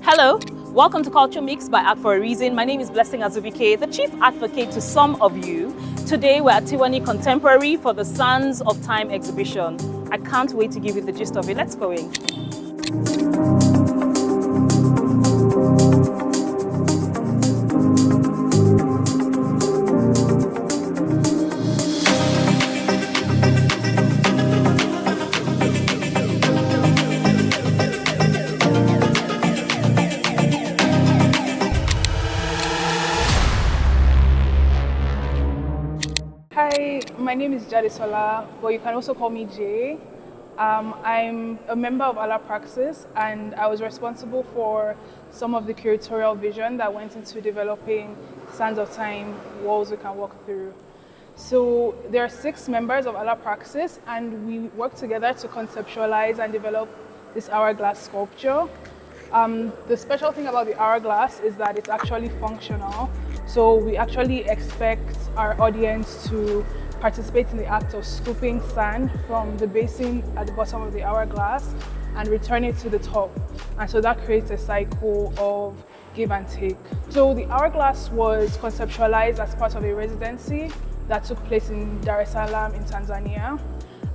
Hello, welcome to Culture Mix by Art for a Reason. My name is Blessing 𝐒𝐚𝐬, the chief advocate to some of you. Today we're at Tiwani Contemporary for the Sands of Time exhibition. I can't wait to give you the gist of it. Let's go in. Hi, my name is Salaam, but you can also call me Jay. I'm a member of AlaPraxis, and I was responsible for some of the curatorial vision that went into developing Sands of Time walls we can walk through. So there are 6 members of AlaPraxis, and we work together to conceptualize and develop this hourglass sculpture. The special thing about the hourglass is that it's actually functional. So we actually expect our audience to participate in the act of scooping sand from the basin at the bottom of the hourglass and return it to the top. And so that creates a cycle of give and take. So the hourglass was conceptualized as part of a residency that took place in Dar es Salaam in Tanzania.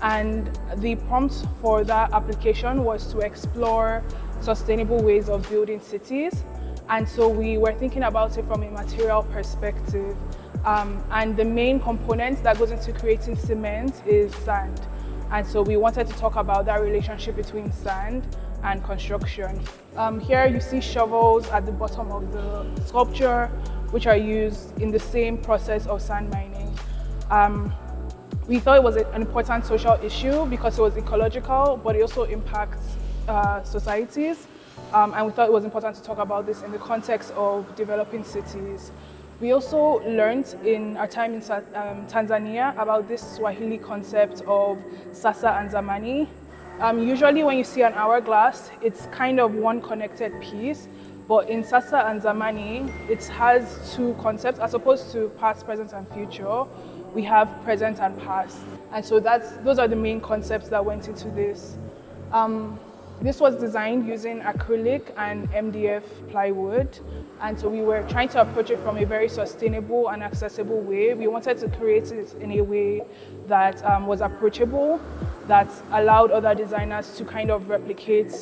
And the prompt for that application was to explore sustainable ways of building cities. And so we were thinking about it from a material perspective. And the main component that goes into creating cement is sand. And so we wanted to talk about that relationship between sand and construction. Here you see shovels at the bottom of the sculpture, which are used in the same process of sand mining. We thought it was an important social issue because it was ecological, but it also impacts societies. And we thought it was important to talk about this in the context of developing cities. We also learned in our time in Tanzania about this Swahili concept of sasa and zamani. Usually when you see an hourglass, it's kind of one connected piece, but in sasa and zamani, it has 2 concepts. As opposed to past, present, and future, we have present and past. And so those are the main concepts that went into this. This was designed using acrylic and MDF plywood. And so we were trying to approach it from a very sustainable and accessible way. We wanted to create it in a way that was approachable, that allowed other designers to kind of replicate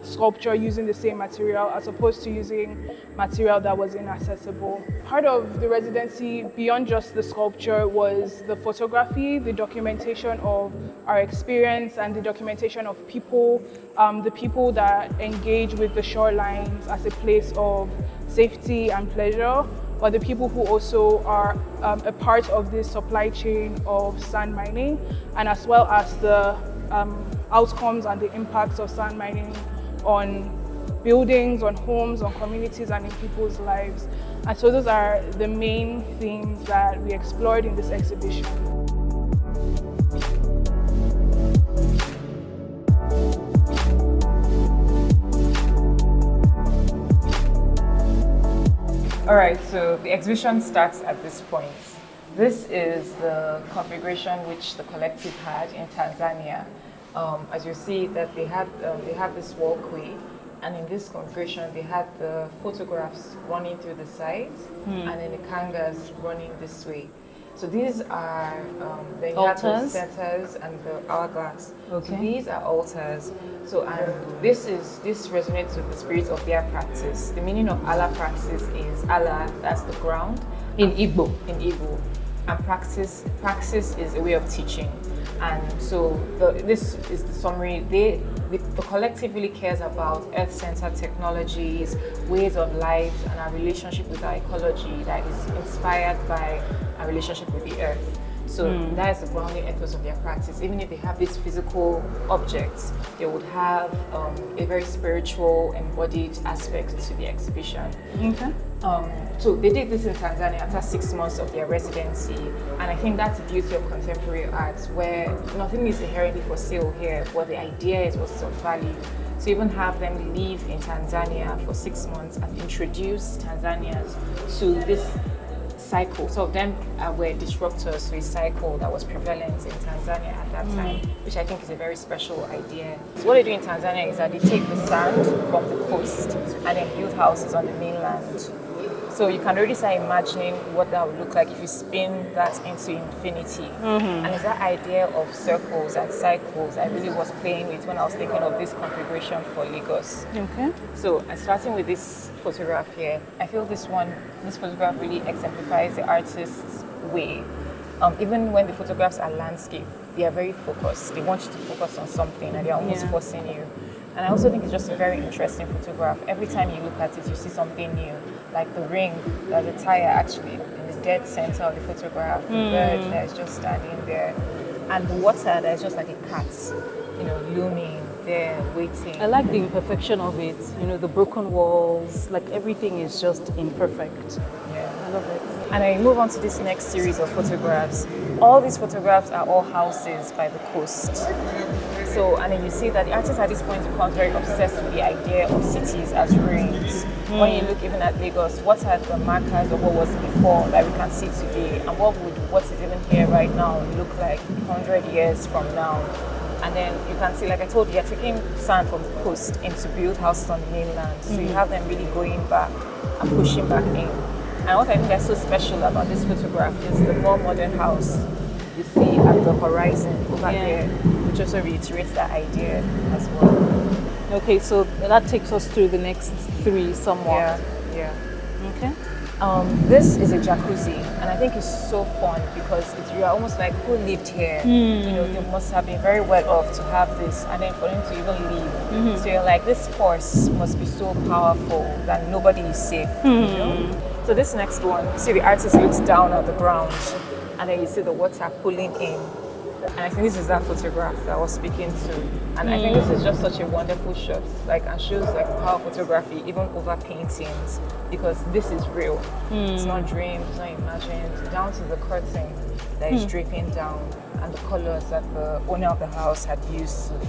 sculpture using the same material as opposed to using material that was inaccessible. Part of the residency, beyond just the sculpture, was the photography, the documentation of our experience and the documentation of people, the people that engage with the shorelines as a place of safety and pleasure, but the people who also are a part of this supply chain of sand mining, and as well as the outcomes and the impacts of sand mining on buildings, on homes, on communities, and in people's lives. And so those are the main themes that we explored in this exhibition. All right, so the exhibition starts at this point. This is the configuration which the collective had in Tanzania. As you see that they have this walkway, and in this configuration they had the photographs running through the sides and then the kangas running this way. So these are, they have the centers and the hourglass. Okay. So these are altars. So this resonates with the spirit of their practice. The meaning of AlaPraxis is Allah, that's the ground. In Igbo. In Igbo. And praxis is a way of teaching. And so this is the summary. The collective really cares about earth-centered technologies, ways of life, and our relationship with our ecology that is inspired by our relationship with the earth. So that is the grounding ethos of their practice. Even if they have these physical objects, they would have a very spiritual, embodied aspect to the exhibition. Okay. So they did this in Tanzania after 6 months of their residency, and I think that's the beauty of contemporary art, where nothing is inherently for sale here, but the idea is what is of value. So even have them live in Tanzania for 6 months and introduce Tanzanians to this cycle. So them were disruptors to a cycle that was prevalent in Tanzania at that time, which I think is a very special idea. So what they do in Tanzania is that they take the sand from the coast and then build houses on the mainland. So you can already start imagining what that would look like if you spin that into infinity. And it's that idea of circles and cycles I really was playing with when I was thinking of this configuration for Lagos. Okay. So starting with this photograph here, I feel this photograph really exemplifies the artist's way. Even when the photographs are landscape, they are very focused. They want you to focus on something and they're almost forcing you. And I also think it's just a very interesting photograph. Every time you look at it, you see something new. Like the ring, the tire actually in the dead center of the photograph, the bird that is just standing there, and the water that is just like a cat, looming there, waiting. I like the imperfection of it, the broken walls, like everything is just imperfect. Yeah. I love it. And I move on to this next series of photographs. All these photographs are all houses by the coast. So, and then you see that the artist at this point becomes very obsessed with the idea of cities as ruins. When you look even at Lagos, what are the markers of what was before that we can see today? And what is even here right now look like 100 years from now? And then you can see, like I told you, you're taking sand from the coast in to build houses on the mainland. So you have them really going back and pushing back in. And what I think that's so special about this photograph is the more modern house you see at the horizon over there, which also reiterates that idea as well. Okay, so that takes us through the next three somewhat. Yeah. Okay. This is a jacuzzi, and I think it's so fun because you're almost like, who lived here? They must have been very well off to have this, and then for them to even leave. So you're like, this force must be so powerful that nobody is safe. So this next one, you see the artist looks down at the ground, and then you see the water pulling in. And I think this is that photograph that I was speaking to. And I think this is just such a wonderful shot, and shows like power photography even over paintings, because this is real. It's not dreamed, it's not imagined, down to the curtain that is draping down and the colors that the owner of the house had used to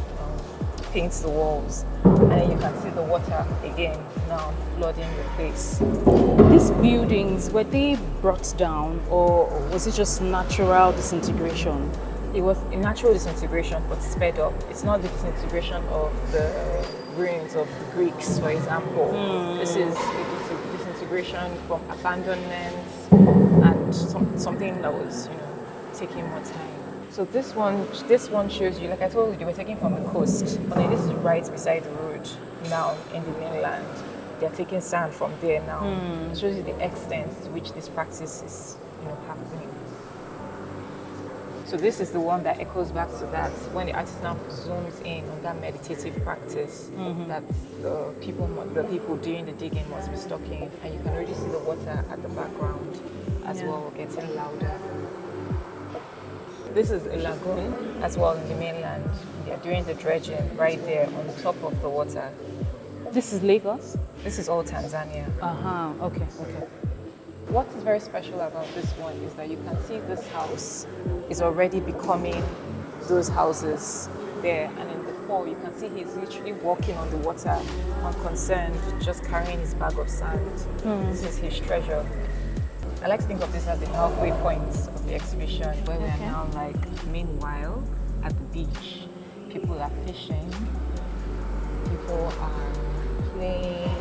paint the walls. And then you can see the water again now flooding the place. These buildings, were they brought down or was it just natural disintegration? It was a natural disintegration, but sped up. It's not the disintegration of the ruins of the Greeks, for example. This is a disintegration from abandonment and something that was, taking more time. So this one shows you, like I told you, they were taken from the coast, but then this is right beside the road now in the mainland. They're taking sand from there now. It shows you the extent to which this practice is, happening. So this is the one that echoes back to that, when the artist now zooms in on that meditative practice that the people doing the digging must be stuck in, and you can already see the water at the background as well, getting louder. This is a lagoon as well in the mainland. They're doing the dredging right there on top of the water. This is Lagos? This is all Tanzania. Okay. What is very special about this one is that you can see this house is already becoming those houses there, and in the fall you can see he's literally walking on the water, unconcerned, just carrying his bag of sand. This is his treasure. I like to think of this as the halfway point of the exhibition, where we are now meanwhile at the beach. People are fishing, people are playing.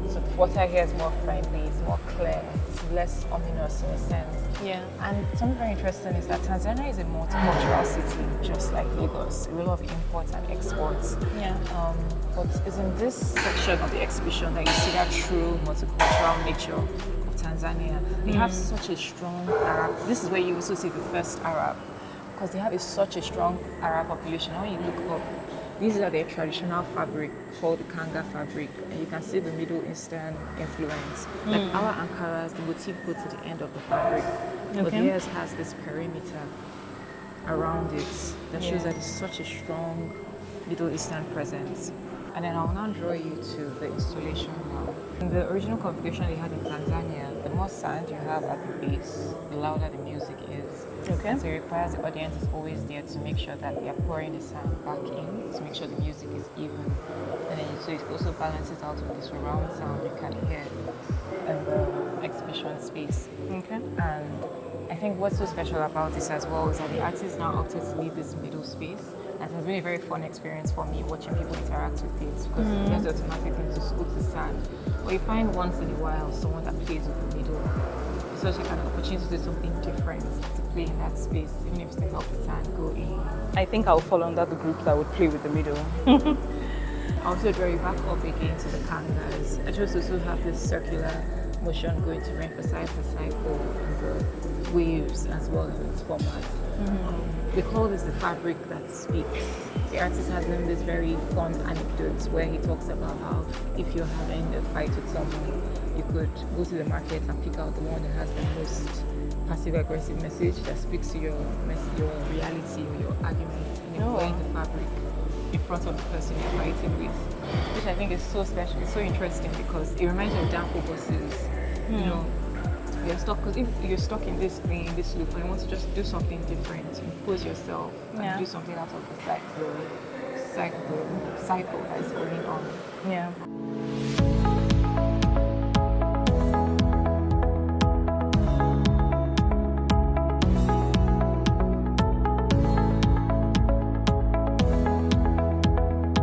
So the water here is more friendly, it's more clear, it's less ominous in a sense. Yeah. And something very interesting is that Tanzania is a multicultural city, just like Lagos. A lot of imports and exports. Yeah. But it's in this section of the exhibition that you see that true multicultural nature of Tanzania. They have such a strong Arab. This is where you also see the first Arab, because they have such a strong Arab population. When you look up, these are their traditional fabric called the kanga fabric, and you can see the Middle Eastern influence. Like our Ankaras, the motif goes to the end of the fabric, but theirs has this perimeter around it that shows that it's such a strong Middle Eastern presence. And then I'll now draw you to the installation now. In the original configuration they had in Tanzania, the more sand you have at the base, the louder the music is. Okay. So it requires the audience is always there to make sure that they are pouring the sand back in, to make sure the music is even. And then so it also balances out with the surround sound you can hear in the exhibition space. Okay. And I think what's so special about this as well is that the artists now opted to leave this middle space. And it has been a very fun experience for me watching people interact with it, because there's the automatic thing to scoop the sand. But you find once in a while someone that plays with the middle. It's such a kind of opportunity to do something different, to play in that space, even if it's to help the sand go in. I think I'll fall under the group that would play with the middle. I'll also draw you back up again to the canvas. I just also have this circular motion going to re-emphasize the cycle and the waves as well in its format. We call this the fabric that speaks. The artist has in this very fun anecdote where he talks about how if you're having a fight with someone, you could go to the market and pick out the one that has the most passive-aggressive message that speaks to your reality or your argument, and you're wearing the fabric in front of the person you're fighting with, which I think is so special. It's so interesting because it reminds me of downfall buses. You know, you're stuck, because if you're stuck in this thing, in this loop, and you want to just do something different, impose yourself and do something out of the cycle that is going on. Yeah.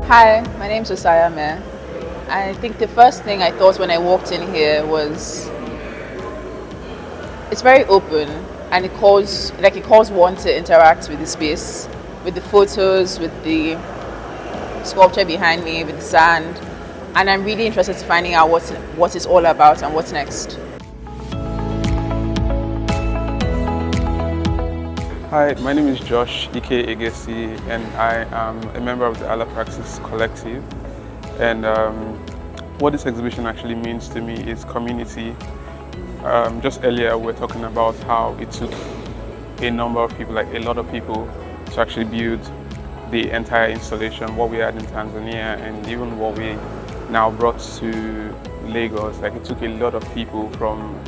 Hi, my name is 𝐒𝐚𝐬. I think the first thing I thought when I walked in here was it's very open, and it calls one to interact with the space, with the photos, with the sculpture behind me, with the sand, and I'm really interested in finding out what it's all about and what's next. Hi, my name is 𝐒𝐚𝐬𝐴𝐬, and I am a member of the AlaPraxis collective. And what this exhibition actually means to me is community. Just earlier we were talking about how it took a number of people, like a lot of people, to actually build the entire installation, what we had in Tanzania and even what we now brought to Lagos. Like, it took a lot of people from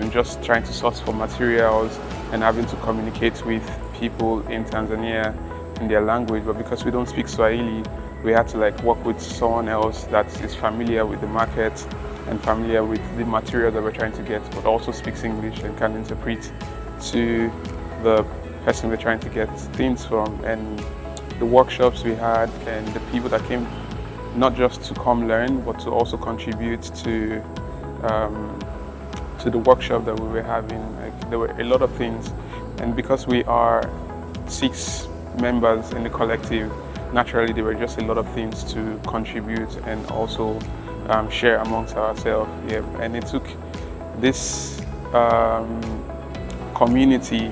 just trying to source for materials and having to communicate with people in Tanzania in their language. But because we don't speak Swahili, we had to work with someone else that is familiar with the market and familiar with the material that we're trying to get, but also speaks English and can interpret to the person we're trying to get things from. And the workshops we had and the people that came not just to come learn, but to also contribute to the workshop that we were having. There were a lot of things, and because we are 6 members in the collective, naturally there were just a lot of things to contribute and also share amongst ourselves. Yeah. And it took this community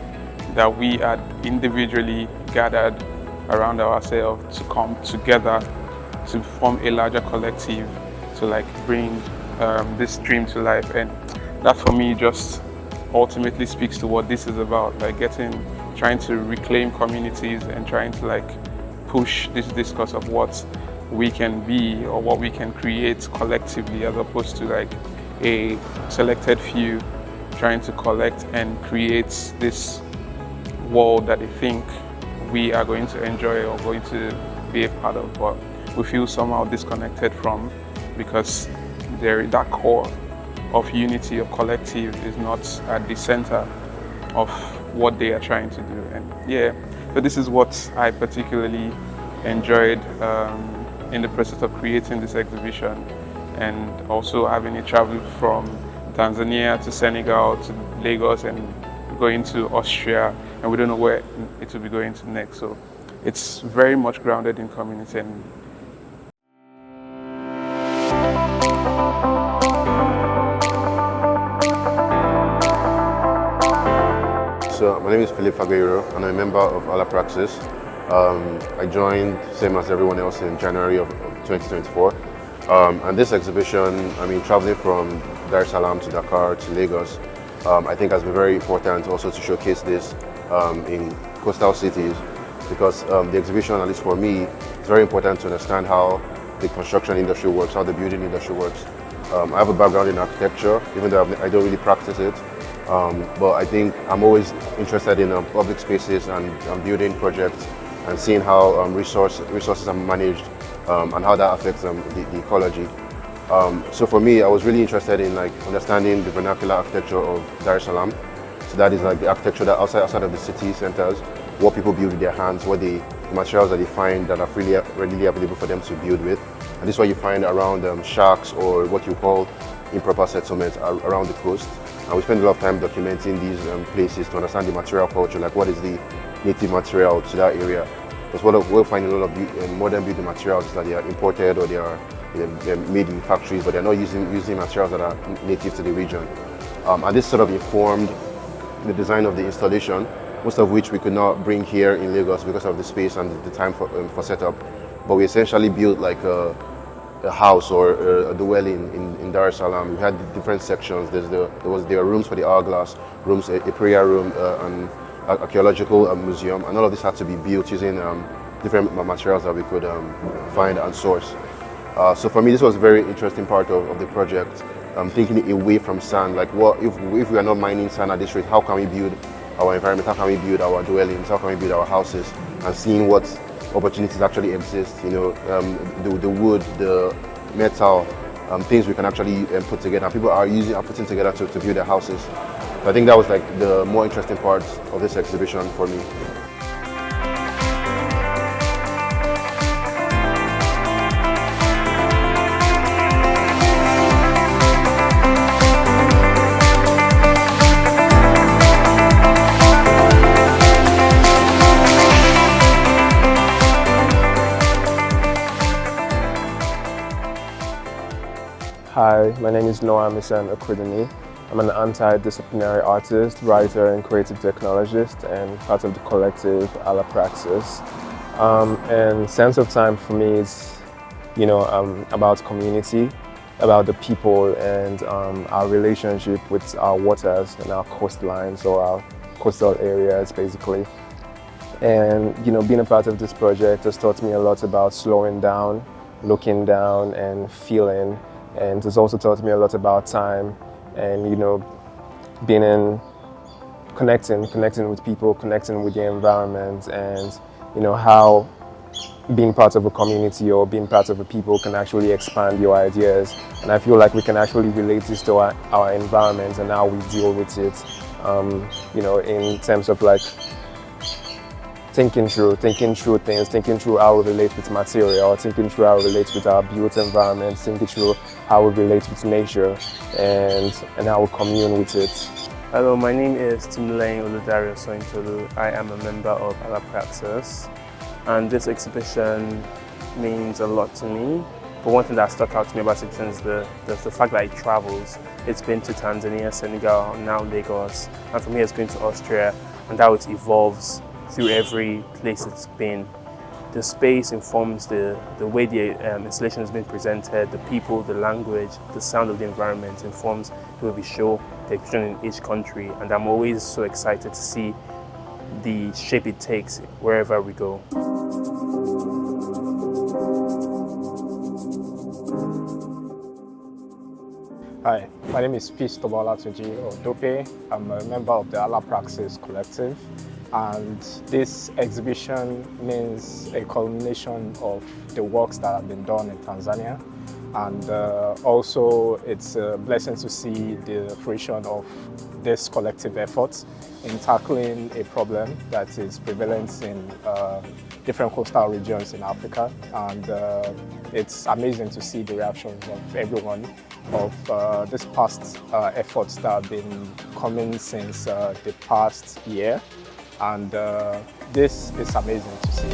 that we had individually gathered around ourselves to come together to form a larger collective to bring this dream to life. And that for me just ultimately speaks to what this is about, trying to reclaim communities and trying to push this discourse of what we can be or what we can create collectively, as opposed to a selected few trying to collect and create this world that they think we are going to enjoy or going to be a part of, but we feel somehow disconnected from, because that core of unity, of collective, is not at the center of what they are trying to do. And yeah, so this is what I particularly enjoyed in the process of creating this exhibition, and also having it travel from Tanzania to Senegal to Lagos and going to Austria, and we don't know where it will be going to next. So it's very much grounded in community. And So my name is 𝐓𝐢𝐦𝐿, and I'm a member of AlaPraxis. I joined, same as everyone else, in January of 2024. And this exhibition, traveling from Dar es Salaam to Dakar to Lagos, I think has been very important also to showcase this in coastal cities, because the exhibition, at least for me, it's very important to understand how the construction industry works, how the building industry works. I have a background in architecture, even though I don't really practice it. But I think I'm always interested in public spaces and building projects and seeing how resources are managed and how that affects the ecology. So for me, I was really interested in understanding the vernacular architecture of Dar es Salaam. So that is the architecture that outside of the city centers, what people build with their hands, what the materials that they find that are readily available for them to build with. And this is what you find around shacks or what you call improper settlements around the coast. And we spend a lot of time documenting these places to understand the material culture, like what is the native material to that area. Because what we'll find in a lot of modern building materials is that they are imported or they're made in factories, but they're not using materials that are native to the region. And this sort of informed the design of the installation, most of which we could not bring here in Lagos because of the space and the time for setup. But we essentially built like a house or a dwelling in Dar es Salaam. We had different sections. There were rooms for the hourglass, rooms, a prayer room, an archaeological museum, and all of this had to be built using different materials that we could find and source. So for me, this was a very interesting part of the project. Thinking away from sand, like what if we are not mining sand at this rate, how can we build our environment, how can we build our dwellings, how can we build our houses, and seeing what opportunities actually exist, the wood, the metal, things we can actually put together, and people are putting together to build their houses. So I think that was like the more interesting part of this exhibition for me. Hi, my name is Noah Misan-Okwudini. I'm an anti-disciplinary artist, writer, and creative technologist, and part of the collective AlaPraxis. And Sense of Time for me is, about community, about the people, and our relationship with our waters and our coastlines or our coastal areas, basically. And being a part of this project has taught me a lot about slowing down, looking down, and feeling. And it's also taught me a lot about time and, being in, connecting with people, connecting with the environment, and, how being part of a community or being part of a people can actually expand your ideas. And I feel like we can actually relate this to our environment and how we deal with it, in terms of like thinking through things, thinking through how we relate with material, thinking through how we relate with our built environment, thinking through how we relate with nature and how we commune with it. Hello, my name is Chinyere Sointolu. I am a member of AlaPraxis, and this exhibition means a lot to me. But one thing that stuck out to me about this exhibition is the fact that it travels. It's been to Tanzania, Senegal, now Lagos, and from here it's going to Austria, and how it evolves through every place it's been. The space informs the way the installation has been presented, the people, the language, the sound of the environment informs the way we show the exhibition in each country, and I'm always so excited to see the shape it takes wherever we go. Hi, my name is Peace Tobola-Tunji Odope. I'm a member of the AlaPraxis collective, and this exhibition means a culmination of the works that have been done in Tanzania, and also it's a blessing to see the fruition of this collective effort in tackling a problem that is prevalent in different coastal regions in Africa, and it's amazing to see the reactions of everyone of this past efforts that have been coming since the past year, and this is amazing to see.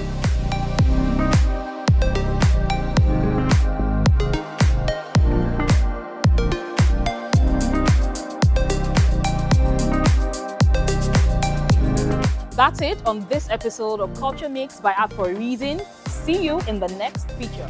That's it on this episode of Culture Mix by Art for a Reason. See you in the next feature.